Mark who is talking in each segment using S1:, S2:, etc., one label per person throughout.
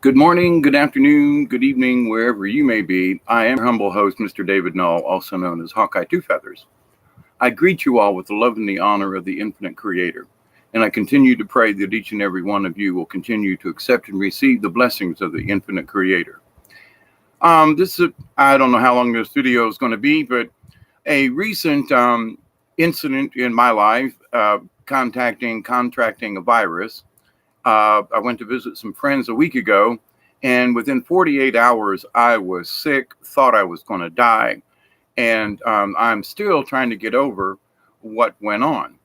S1: Good morning, good afternoon, good evening, wherever you may be. I am your humble host, Mr. David Null, also known as Hawkeye Two Feathers. I greet you all with the love and the honor of the infinite creator, and I continue to pray that each and every one of you will continue to accept and receive the blessings of the infinite creator. I don't know how long this video is going to be, but a recent incident in my life, contracting a virus. I went to visit some friends a week ago, and within 48 hours, I was sick, thought I was going to die, and I'm still trying to get over what went on.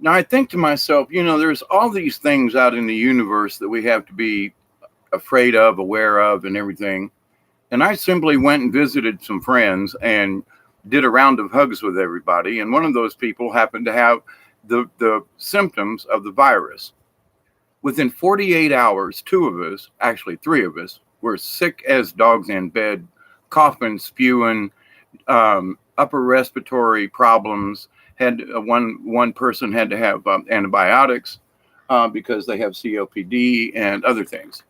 S1: Now, I think to myself, there's all these things out in the universe that we have to be afraid of, aware of, and everything. And I simply went and visited some friends and did a round of hugs with everybody. And one of those people happened to have the symptoms of the virus. Within 48 hours, two of us, actually three of us, were sick as dogs in bed, coughing, spewing, upper respiratory problems. Had one person had to have antibiotics because they have COPD and other things.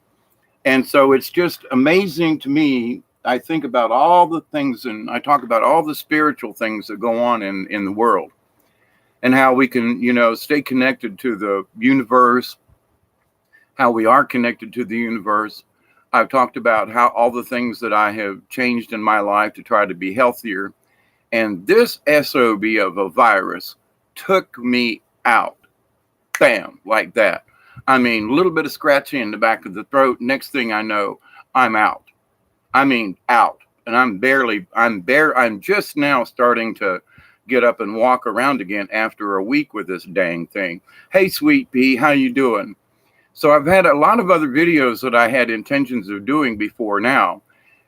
S1: And so it's just amazing to me. I think about all the things, and I talk about all the spiritual things that go on in the world, and how we can, stay connected to the universe, how we are connected to the universe. I've talked about how all the things that I have changed in my life to try to be healthier. And this SOB of a virus took me out. Bam, like that. I mean, a little bit of scratching in the back of the throat. Next thing I know, I'm out. I mean, out. And I'm just now starting to get up and walk around again after a week with this dang thing. Hey, sweet pea, how you doing? So I've had a lot of other videos that I had intentions of doing before now,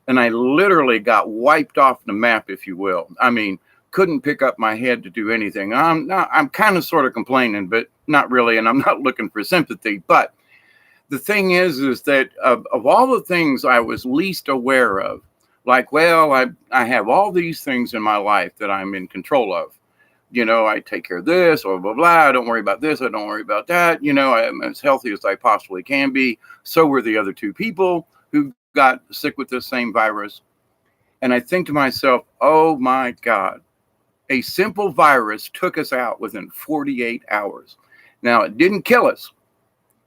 S1: and I literally got wiped off the map, if you will. I mean, couldn't pick up my head to do anything. I'm kind of sort of complaining, but not really, and I'm not looking for sympathy. But the thing is that of all the things I was least aware of, like, well, I have all these things in my life that I'm in control of. I take care of this, or blah, blah. I don't worry about this. I don't worry about that. I'm as healthy as I possibly can be. So were the other two people who got sick with this same virus. And I think to myself, oh my God, a simple virus took us out within 48 hours. Now, it didn't kill us,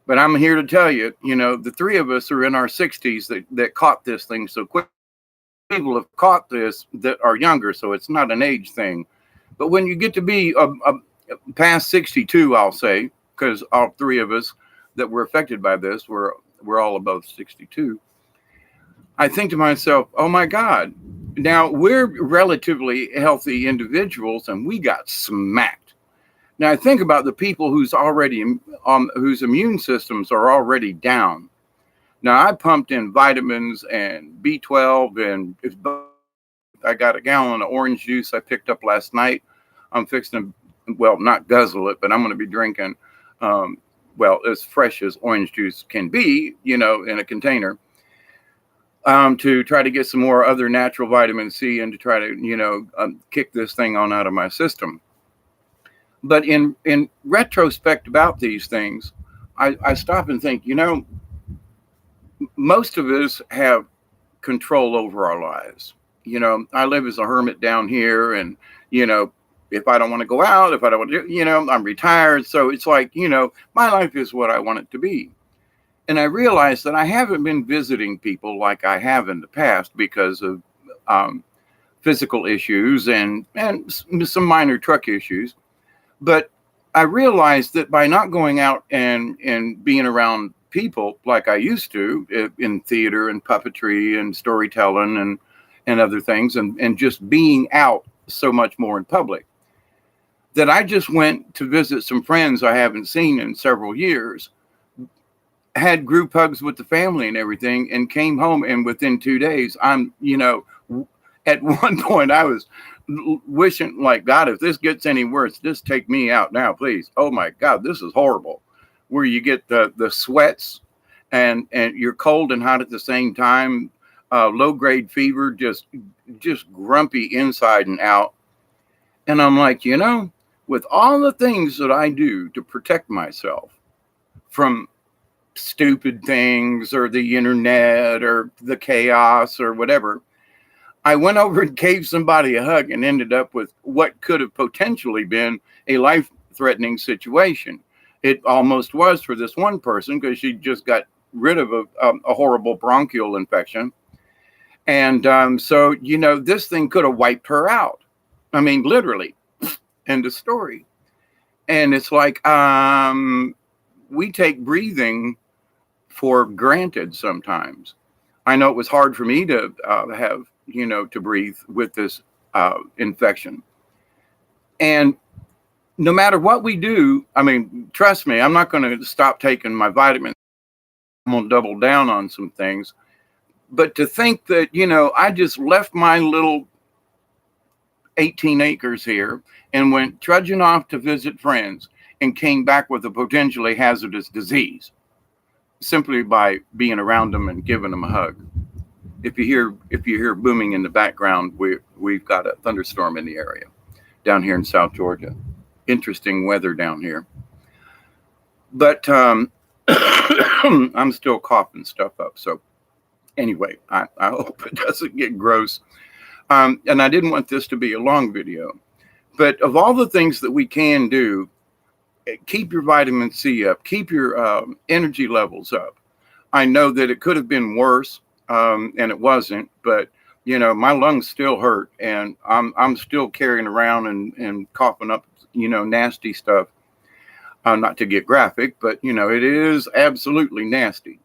S1: but I'm here to tell you, the three of us are in our 60s that caught this thing so quick. People have caught this that are younger, so it's not an age thing. But when you get to be past 62, I'll say, because all three of us that were affected by this we're all above 62. I think to myself, oh my God, now we're relatively healthy individuals and we got smacked. Now I think about the people whose immune systems are already down. Now I pumped in vitamins and B12, and I got a gallon of orange juice I picked up last night. I'm fixing to, well, not guzzle it, but I'm going to be drinking, as fresh as orange juice can be, in a container, to try to get some more other natural vitamin C and to try to, kick this thing on out of my system. But in retrospect about these things, I stop and think, most of us have control over our lives. I live as a hermit down here, and, if I don't want to go out, if I don't want to, I'm retired. So it's like, my life is what I want it to be. And I realized that I haven't been visiting people like I have in the past because of physical issues and some minor truck issues. But I realized that by not going out and being around people like I used to in theater and puppetry and storytelling and other things, and just being out so much more in public, that I just went to visit some friends I haven't seen in several years, had group hugs with the family and everything, and came home. And within 2 days, at one point I was wishing, like, God, if this gets any worse, just take me out now, please. Oh my God, this is horrible. Where you get the sweats and you're cold and hot at the same time, low grade fever, just grumpy inside and out. And I'm like, with all the things that I do to protect myself from stupid things or the internet or the chaos or whatever. I went over and gave somebody a hug and ended up with what could have potentially been a life-threatening situation. It almost was for this one person because she just got rid of a horrible bronchial infection. And so, this thing could have wiped her out. I mean, literally, end of story. And it's like, we take breathing for granted sometimes. I know it was hard for me to have, to breathe with this infection. And no matter what we do, I mean, trust me, I'm not going to stop taking my vitamins. I'm going to double down on some things. But to think that, I just left my little 18 acres here and went trudging off to visit friends and came back with a potentially hazardous disease simply by being around them and giving them a hug. If you hear booming in the background, we've got a thunderstorm in the area down here in South Georgia. Interesting weather down here. But I'm still coughing stuff up. So anyway, I hope it doesn't get gross. And I didn't want this to be a long video. But of all the things that we can do, keep your vitamin C up, keep your energy levels up. I know that it could have been worse, and it wasn't, but my lungs still hurt, and I'm still carrying around and coughing up, nasty stuff. Not to get graphic, but it is absolutely nasty.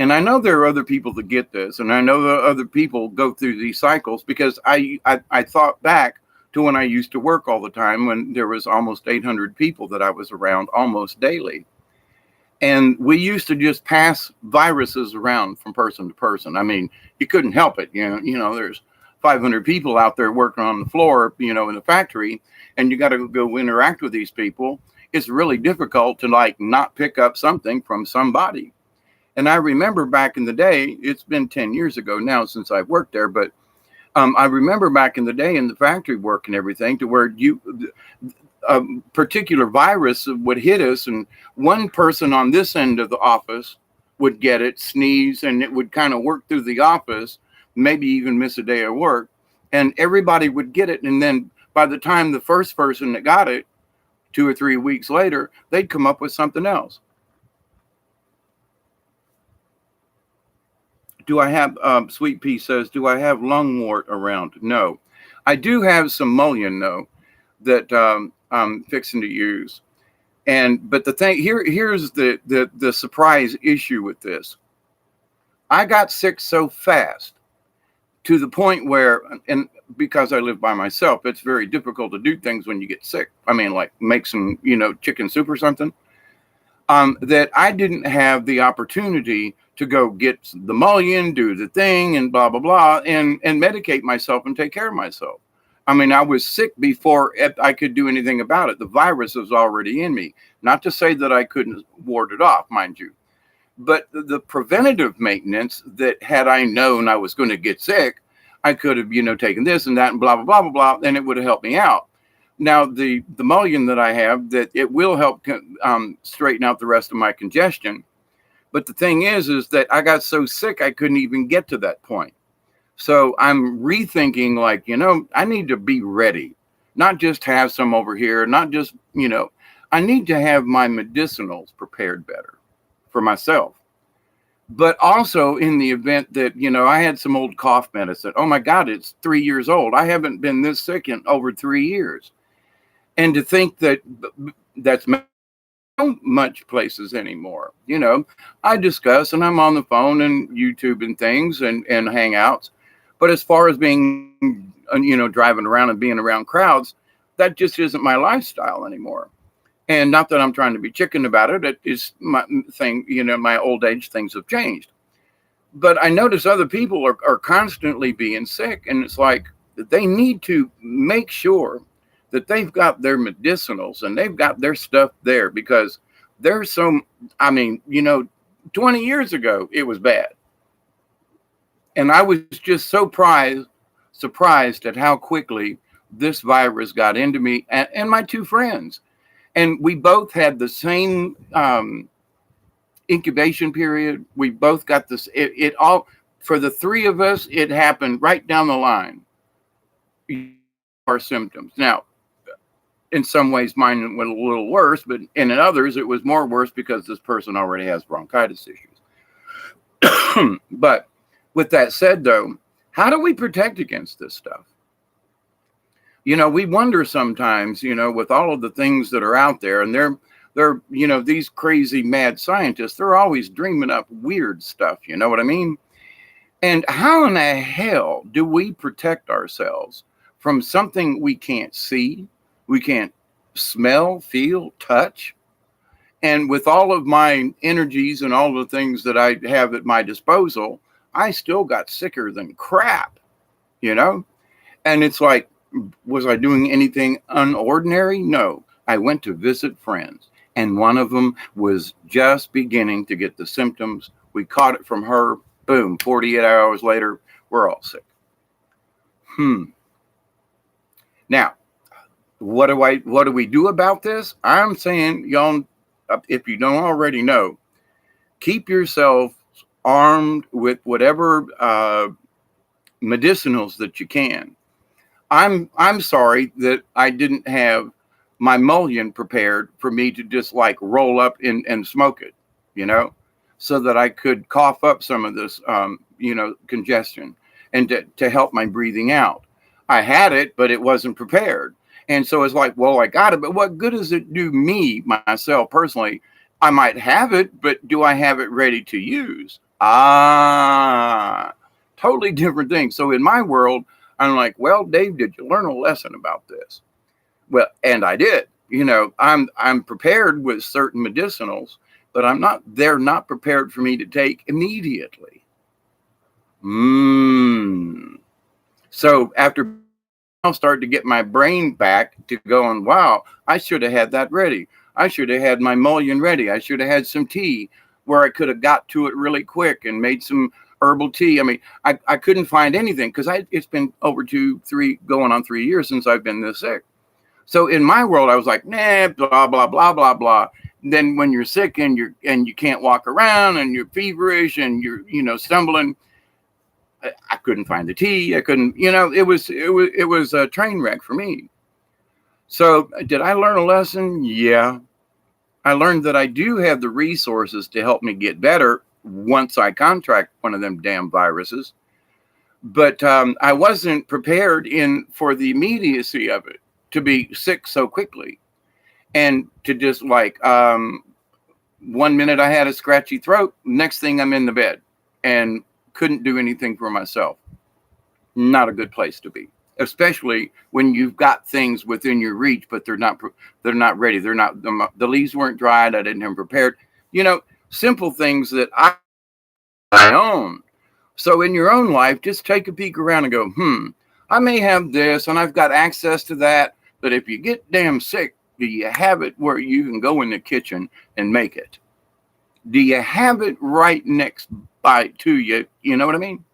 S1: And I know there are other people that get this, and I know that other people go through these cycles because I thought back to when I used to work all the time when there was almost 800 people that I was around almost daily. And we used to just pass viruses around from person to person. I mean, you couldn't help it. There's 500 people out there working on the floor, in the factory, and you got to go interact with these people. It's really difficult to not pick up something from somebody. And I remember back in the day, it's been 10 years ago now since I've worked there, but I remember back in the day in the factory work and everything to where a particular virus would hit us and one person on this end of the office would get it, sneeze, and it would kind of work through the office, maybe even miss a day of work, and everybody would get it. And then by the time the first person that got it, 2 or 3 weeks later, they'd come up with something else. Do I have, Sweet Pea says, do I have lungwort around? No. I do have some mullein, though, that I'm fixing to use. But the thing, here's the surprise issue with this. I got sick so fast to the point where, and because I live by myself, it's very difficult to do things when you get sick. I mean, like make some, chicken soup or something, that I didn't have the opportunity to go get the mullein, do the thing, and blah, blah, blah, and medicate myself and take care of myself. I mean, I was sick before I could do anything about it. The virus was already in me. Not to say that I couldn't ward it off, mind you. But the preventative maintenance that had I known I was going to get sick, I could have, taken this and that and blah, blah, blah, blah, blah, and it would have helped me out. Now, the mullein that I have, that it will help straighten out the rest of my congestion. But the thing is that I got so sick, I couldn't even get to that point. So I'm rethinking, I need to be ready, not just have some over here, not just, I need to have my medicinals prepared better for myself. But also in the event that, I had some old cough medicine. Oh my God, it's 3 years old. I haven't been this sick in over 3 years. And to think that that's much places anymore. I discuss and I'm on the phone and YouTube and things and hangouts. But as far as being, driving around and being around crowds, that just isn't my lifestyle anymore. And not that I'm trying to be chicken about it. It is my thing, my old age things have changed. But I notice other people are constantly being sick. And it's like they need to make sure that they've got their medicinals and they've got their stuff there, because there's 20 years ago, it was bad. And I was just so surprised at how quickly this virus got into me and my two friends. And we both had the same incubation period. We both got this. It all, for the three of us, it happened right down the line. Our symptoms. Now, in some ways, mine went a little worse, but in others, it was more worse because this person already has bronchitis issues. But with that said, though, how do we protect against this stuff? You know, we wonder sometimes, you know, with all of the things that are out there, and they're, you know, these crazy mad scientists, they're always dreaming up weird stuff. You know what I mean? And how in the hell do we protect ourselves from something we can't see, we can't smell, feel, touch? And with all of my energies and all the things that I have at my disposal, I still got sicker than crap, you know? And it's like, was I doing anything unordinary? No. I went to visit friends, and one of them was just beginning to get the symptoms. We caught it from her. Boom, 48 hours later, we're all sick. Now, what do we do about this? I'm saying, y'all, if you don't already know, keep yourself armed with whatever medicinals that you can. I'm sorry that I didn't have my mullein prepared for me to just like roll up and smoke it, you know, so that I could cough up some of this, you know, congestion and to help my breathing out. I had it, but it wasn't prepared. And so it's like, well, I got it, but what good does it do me, myself personally? I might have it, but do I have it ready to use? Totally different thing. So in my world, I'm like, well, Dave, did you learn a lesson about this? Well, and I did. You know, I'm prepared with certain medicinals, but they're not prepared for me to take immediately. So after I'll start to get my brain back to going, wow, I should have had that ready. I should have had my mullein ready. I should have had some tea where I could have got to it really quick and made some herbal tea. I mean, I couldn't find anything because it's been over going on 3 years since I've been this sick. So in my world, I was like, nah, blah, blah, blah, blah, blah. Then when you're sick and you can't walk around and you're feverish and you're, you know, stumbling, I couldn't find the tea. I couldn't, you know, it was a train wreck for me. So did I learn a lesson? Yeah. I learned that I do have the resources to help me get better once I contract one of them damn viruses. But I wasn't prepared for the immediacy of it, to be sick so quickly. And to just like, 1 minute I had a scratchy throat, next thing I'm in the bed and couldn't do anything for myself. Not a good place to be, especially when you've got things within your reach, but they're not ready. The leaves weren't dried. I didn't have them prepared. You know, simple things that I own. So in your own life, just take a peek around and go, I may have this and I've got access to that. But if you get damn sick, do you have it where you can go in the kitchen and make it? Do you have it right next by to you? You know what I mean?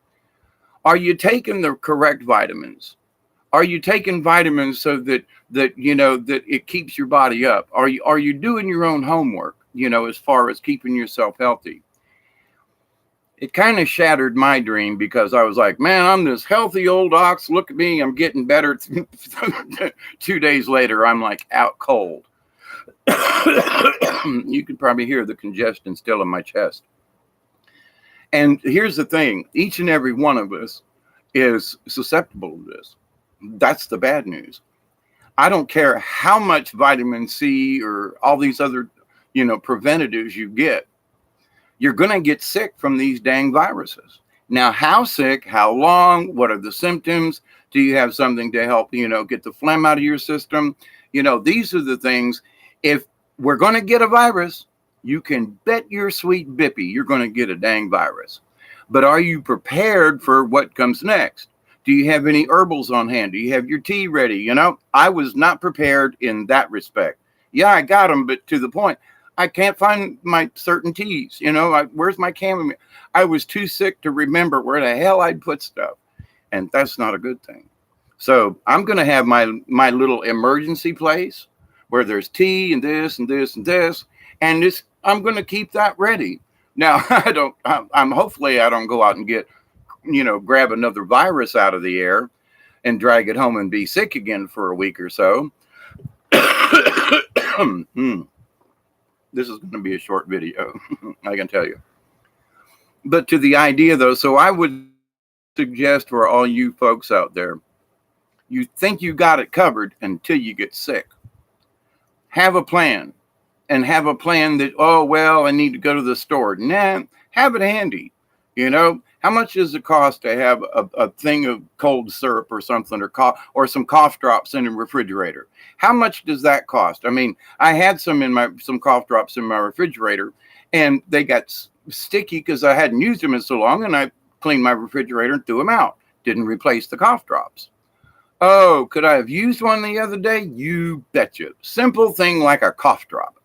S1: Are you taking the correct vitamins? Are you taking vitamins so that you know that it keeps your body up? Are you doing your own homework, you know, as far as keeping yourself healthy? It kind of shattered my dream because I was like, man, I'm this healthy old ox. Look at me. I'm getting better. 2 days later, I'm like out cold. You can probably hear the congestion still in my chest. And here's the thing. Each and every one of us is susceptible to this. That's the bad news. I don't care how much vitamin C or all these other, you know, preventatives you get. You're going to get sick from these dang viruses. Now, how sick, how long, what are the symptoms? Do you have something to help, you know, get the phlegm out of your system? You know, these are the things. If we're going to get a virus, you can bet your sweet bippy you're going to get a dang virus. But are you prepared for what comes next? Do you have any herbals on hand? Do you have your tea ready? You know, I was not prepared in that respect. Yeah, I got them, but to the point. I can't find my certain teas. You know, where's my chamomile? I was too sick to remember where the hell I'd put stuff. And that's not a good thing. So I'm going to have my little emergency place where there's tea and this and this and this. And I'm going to keep that ready. Now, I'm hopefully I don't go out and get, grab another virus out of the air and drag it home and be sick again for a week or so. This is going to be a short video, I can tell you. But to the idea, though, so I would suggest for all you folks out there, you think you got it covered until you get sick. Have a plan, and have a plan that, oh, well, I need to go to the store. Nah, have it handy. How much does it cost to have a thing of cold syrup or something, or some cough drops in a refrigerator? How much does that cost? I mean, I had some cough drops in my refrigerator, and they got sticky because I hadn't used them in so long, and I cleaned my refrigerator and threw them out. Didn't replace the cough drops. Oh, could I have used one the other day? You betcha. Simple thing like a cough drop.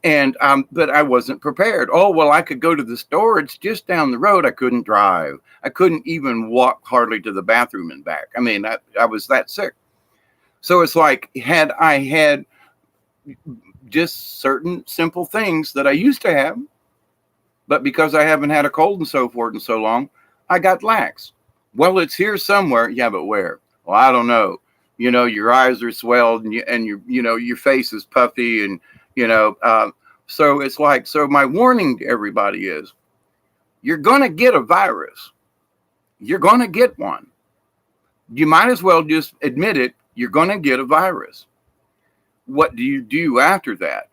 S1: And but I wasn't prepared. Oh, well, I could go to the store. It's just down the road. I couldn't drive. I couldn't even walk hardly to the bathroom and back. I mean, I was that sick. So it's like, had I had just certain simple things that I used to have, but because I haven't had a cold and so forth in so long, I got lax. Well, it's here somewhere. Yeah, but where? Well, I don't know. Your eyes are swelled, and your face is puffy, and so it's like, so my warning to everybody is, you're going to get a virus. You're going to get one. You might as well just admit it. You're going to get a virus. What do you do after that?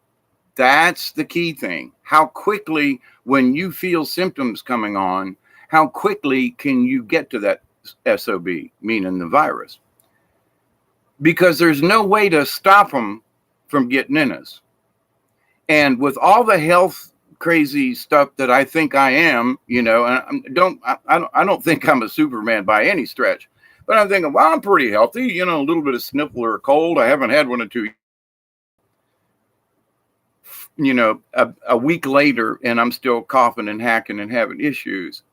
S1: That's the key thing. How quickly, when you feel symptoms coming on, how quickly can you get to that SOB, meaning the virus? Because there's no way to stop them from getting in us. And with all the health crazy stuff that I think I am, and I don't think I'm a Superman by any stretch, but I'm thinking, well, I'm pretty healthy, a little bit of sniffle or a cold. I haven't had one in 2 years. A week later, and I'm still coughing and hacking and having issues.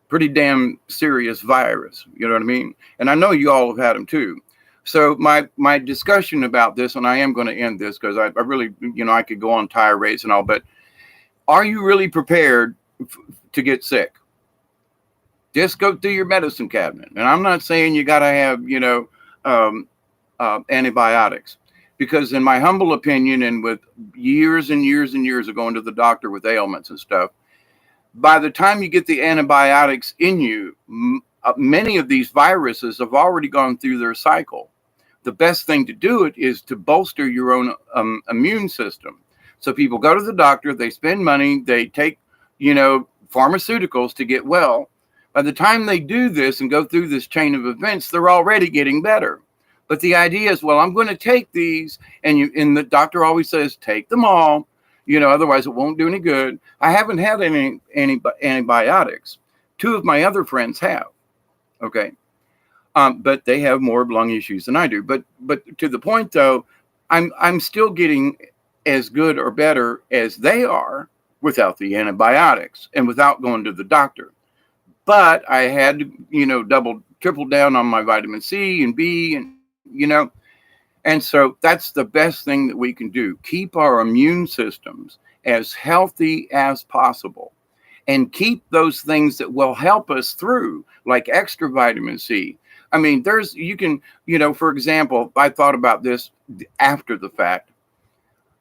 S1: Pretty damn serious virus. You know what I mean? And I know you all have had them too. So my discussion about this, and I am going to end this because I really, I could go on tirades and all, but are you really prepared to get sick? Just go through your medicine cabinet. And I'm not saying you got to have, antibiotics, because in my humble opinion, and with years and years and years of going to the doctor with ailments and stuff, by the time you get the antibiotics in you, many of these viruses have already gone through their cycle. The best thing to do it is to bolster your own immune system. So people go to the doctor, they spend money, they take, pharmaceuticals to get well. By the time they do this and go through this chain of events, they're already getting better. But the idea is, well, I'm going to take these, and the doctor always says, take them all, otherwise it won't do any good. I haven't had any antibiotics. 2 of my other friends have. Okay. But they have more lung issues than I do. But to the point though, I'm still getting as good or better as they are without the antibiotics and without going to the doctor. But I had to, triple down on my vitamin C and B, and and so that's the best thing that we can do. Keep our immune systems as healthy as possible, and keep those things that will help us through, like extra vitamin C. I mean, for example, I thought about this after the fact.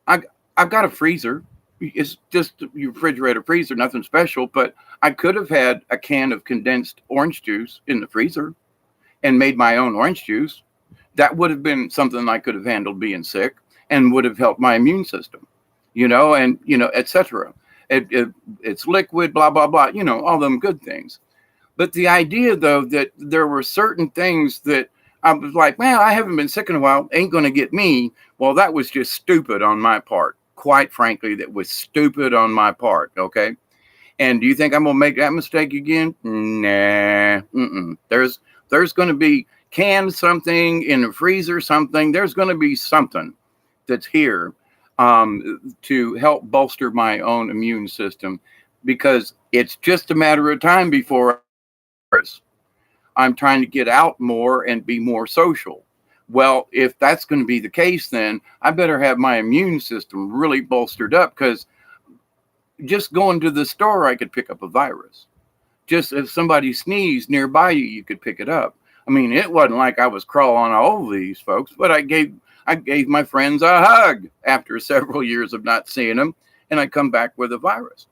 S1: I've got a freezer. It's just a refrigerator freezer, nothing special, but I could have had a can of condensed orange juice in the freezer and made my own orange juice. That would have been something I could have handled being sick and would have helped my immune system, and, etc. It's liquid, blah, blah, blah, all them good things. But the idea, though, that there were certain things that I was like, well, I haven't been sick in a while, ain't going to get me. Well, that was just stupid on my part. Quite frankly, that was stupid on my part. Okay. And do you think I'm going to make that mistake again? Nah. There's going to be canned something in the freezer, something. There's going to be something that's here to help bolster my own immune system, because it's just a matter of time before I'm trying to get out more and be more social. Well, if that's going to be the case, then I better have my immune system really bolstered up, because just going to the store, I could pick up a virus. Just if somebody sneezed nearby you, you could pick it up. I mean, it wasn't like I was crawling all over these folks, but I gave my friends a hug after several years of not seeing them, and I come back with a virus.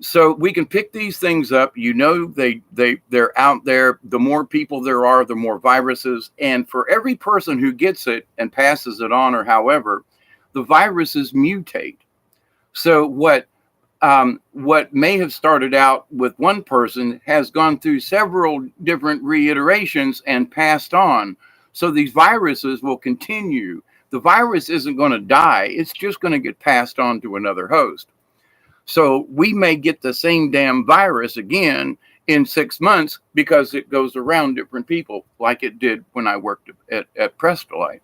S1: So we can pick these things up. You know, they're out there. The more people there are, the more viruses. And for every person who gets it and passes it on, or however, the viruses mutate. So what may have started out with one person has gone through several different reiterations and passed on. So these viruses will continue. The virus isn't going to die. It's just going to get passed on to another host. So we may get the same damn virus again in 6 months because it goes around different people, like it did when I worked at Prestolite,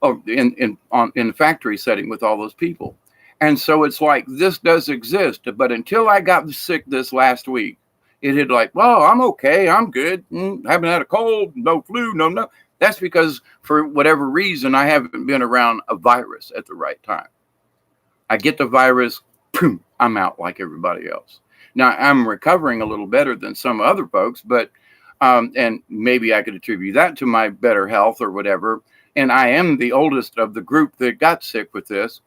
S1: or in the factory setting with all those people. And so it's like, this does exist. But until I got sick this last week, it had like, well, I'm okay. I'm good. Haven't had a cold, no flu, no. That's because for whatever reason, I haven't been around a virus at the right time. I get the virus, boom, I'm out like everybody else. Now, I'm recovering a little better than some other folks, but, and maybe I could attribute that to my better health or whatever. And I am the oldest of the group that got sick with this.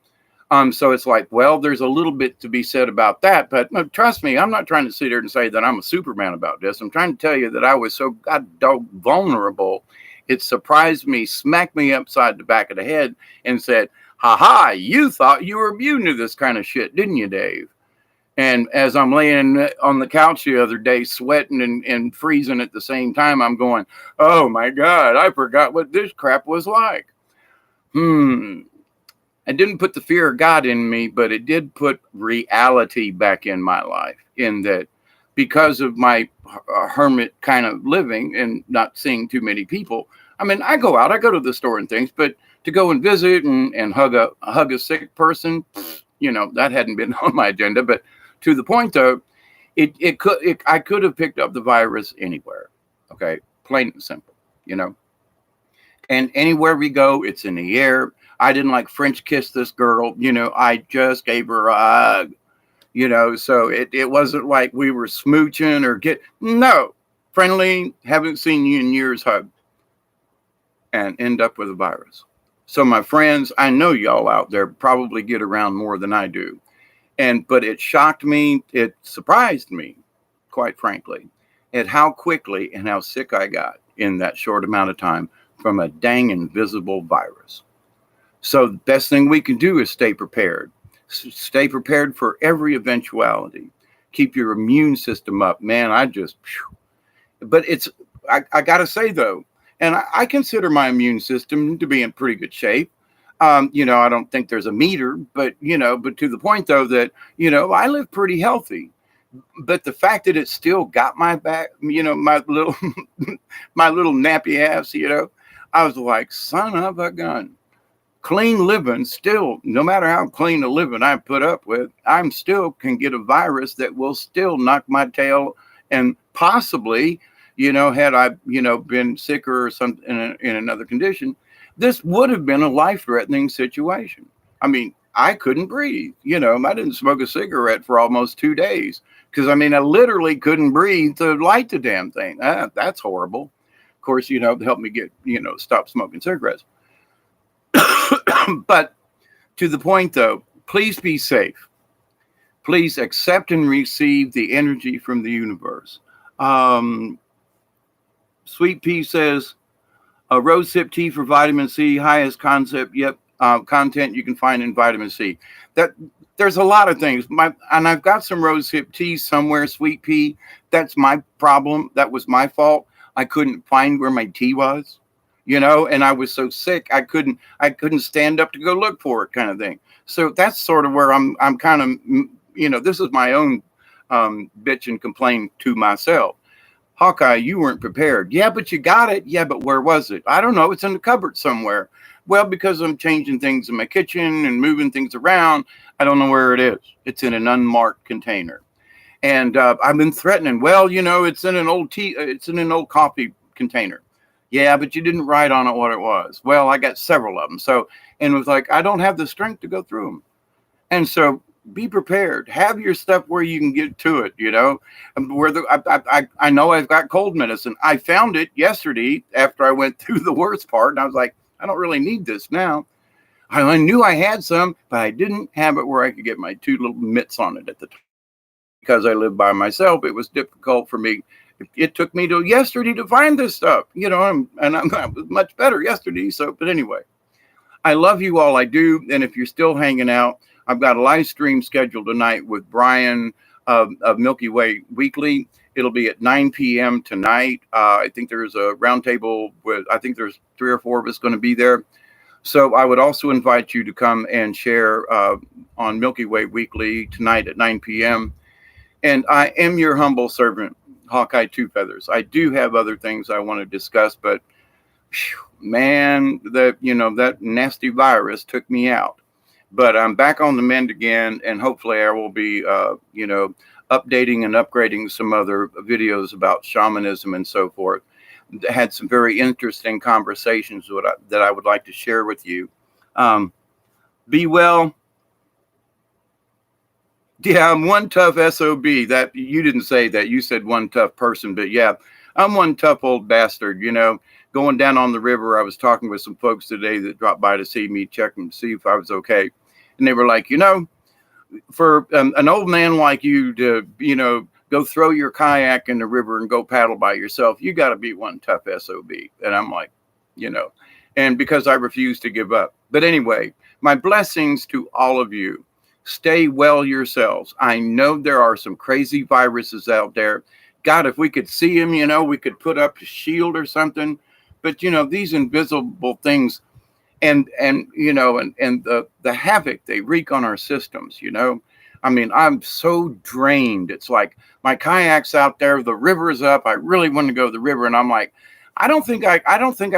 S1: So it's like, well, there's a little bit to be said about that, but no, trust me, I'm not trying to sit here and say that I'm a Superman about this. I'm trying to tell you that I was so goddamn vulnerable. It surprised me, smacked me upside the back of the head and said, ha, you thought you were immune to this kind of shit, didn't you, Dave? And as I'm laying on the couch the other day, sweating and freezing at the same time, I'm going, oh my God, I forgot what this crap was like. I didn't put the fear of God in me, but it did put reality back in my life, in that because of my hermit kind of living and not seeing too many people. I mean, I go out, I go to the store and things, but to go and visit and hug a sick person, you know, that hadn't been on my agenda. But to the point though, I could have picked up the virus anywhere. Okay. Plain and simple, you know, and anywhere we go, it's in the air. I didn't like French kiss this girl, you know, I just gave her a hug, you know, so it wasn't like we were smooching or no, friendly, haven't seen you in years, hug, and end up with a virus. So my friends, I know y'all out there probably get around more than I do. But it shocked me. It surprised me, quite frankly, at how quickly and how sick I got in that short amount of time from a dang invisible virus. So the best thing we can do is stay prepared. Stay prepared for every eventuality. Keep your immune system up. Man, but I got to say though, and I consider my immune system to be in pretty good shape. You know, I don't think there's a meter, but to the point though that, you know, I live pretty healthy. But the fact that it still got my back, you know, my little nappy ass, you know, I was like, son of a gun. Clean living still, no matter how clean a living I put up with, I'm still can get a virus that will still knock my tail. And possibly, you know, had I, you know, been sicker or something in another condition, this would have been a life-threatening situation. I mean, I couldn't breathe. You know, I didn't smoke a cigarette for almost 2 days because, I mean, I literally couldn't breathe to light the damn thing. That's horrible. Of course, you know, to help me get, you know, stop smoking cigarettes. But to the point, though, please be safe. Please accept and receive the energy from the universe. Sweet Pea says, rosehip tea for vitamin C, highest content you can find in vitamin C. That there's a lot of things. And I've got some rosehip tea somewhere, Sweet Pea. That's my problem. That was my fault. I couldn't find where my tea was, you know, and I was so sick I couldn't stand up to go look for it, kind of thing. So that's sort of where I'm kind of, you know, this is my own bitch and complain to myself. Hawkeye, you weren't prepared. Yeah, but you got it. Yeah, but where was it? I don't know. It's in the cupboard somewhere. Well, because I'm changing things in my kitchen and moving things around, I don't know where it is. It's in an unmarked container. And I've been threatening, well, you know, it's in an old coffee container. Yeah, but you didn't write on it what it was. Well, I got several of them. So, and it was like, I don't have the strength to go through them. And so be prepared. Have your stuff where you can get to it, you know. Where I know I've got cold medicine. I found it yesterday after I went through the worst part. And I was like, I don't really need this now. I knew I had some, but I didn't have it where I could get my two little mitts on it at the time. Because I live by myself, it was difficult for me. It took me to yesterday to find this stuff, you know, I'm much better yesterday. So, but anyway, I love you all. I do. And if you're still hanging out, I've got a live stream scheduled tonight with Brian of Milky Way Weekly. It'll be at 9 p.m. tonight. I think there's a roundtable with, I think there's 3 or 4 of us going to be there. So I would also invite you to come and share on Milky Way Weekly tonight at 9 p.m. And I am your humble servant, Hawkeye Two Feathers. I do have other things I want to discuss, but whew, man, that nasty virus took me out. But I'm back on the mend again, and hopefully I will be, updating and upgrading some other videos about shamanism and so forth. Had some very interesting conversations that I would like to share with you. Be well. Yeah, I'm one tough SOB. That you didn't say that. You said one tough person, but yeah, I'm one tough old bastard. You know, going down on the river, I was talking with some folks today that dropped by to see me, check and see if I was okay, and they were like, for an old man like you to, go throw your kayak in the river and go paddle by yourself, you got to be one tough SOB. And I'm like, and because I refuse to give up. But anyway, my blessings to all of you. Stay well yourselves. I know there are some crazy viruses out there. God, if we could see them, we could put up a shield or something. But, these invisible things and the havoc they wreak on our systems, I mean, I'm so drained. It's like my kayak's out there, the river's up. I really want to go to the river. And I'm like, I don't think I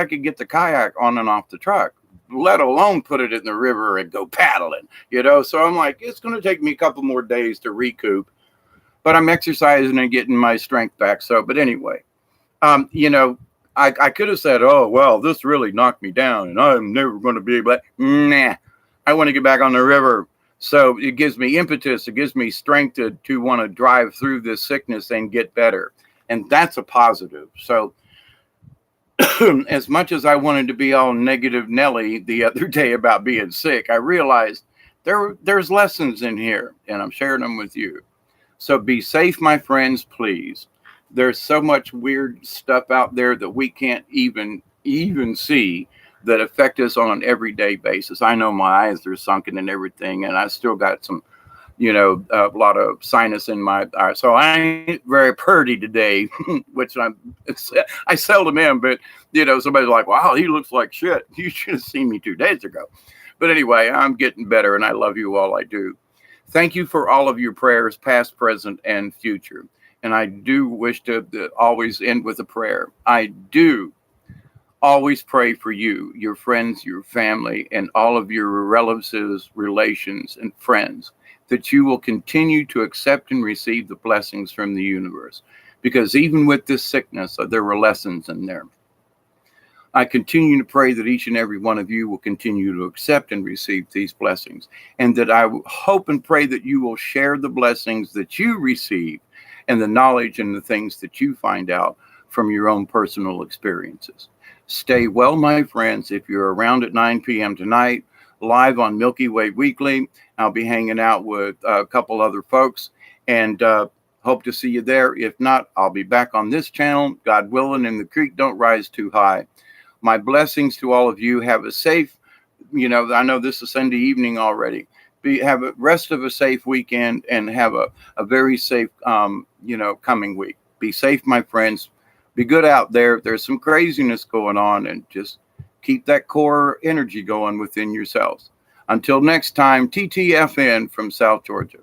S1: could get the kayak on and off the truck, let alone put it in the river and go paddling, So I'm like, it's going to take me a couple more days to recoup, but I'm exercising and getting my strength back. So, but anyway, I could have said, oh, well, this really knocked me down and I'm never going to be able to, nah, I want to get back on the river. So it gives me impetus. It gives me strength to want to drive through this sickness and get better. And that's a positive. So as much as I wanted to be all negative Nelly the other day about being sick, I realized there's lessons in here and I'm sharing them with you. So be safe, my friends, please. There's so much weird stuff out there that we can't even see that affect us on an everyday basis. I know my eyes are sunken and everything, and I still got some, a lot of sinus in my eye. So I ain't very purty today, which I seldom am, but, somebody's like, wow, he looks like shit. You should have seen me 2 days ago. But anyway, I'm getting better, and I love you all. I do. Thank you for all of your prayers, past, present, and future. And I do wish to always end with a prayer. I do always pray for you, your friends, your family, and all of your relatives, relations, and friends, that you will continue to accept and receive the blessings from the universe. Because even with this sickness, there were lessons in there. I continue to pray that each and every one of you will continue to accept and receive these blessings, and that I hope and pray that you will share the blessings that you receive and the knowledge and the things that you find out from your own personal experiences. Stay well, my friends. If you're around at 9 p.m. tonight, live on Milky Way Weekly, I'll be hanging out with a couple other folks and hope to see you there. If not, I'll be back on this channel, God willing, and the creek don't rise too high. My blessings to all of you. Have a safe, I know this is Sunday evening already. Have a rest of a safe weekend and have a very safe, coming week. Be safe, my friends. Be good out there. There's some craziness going on, and just keep that core energy going within yourselves. Until next time, TTFN from South Georgia.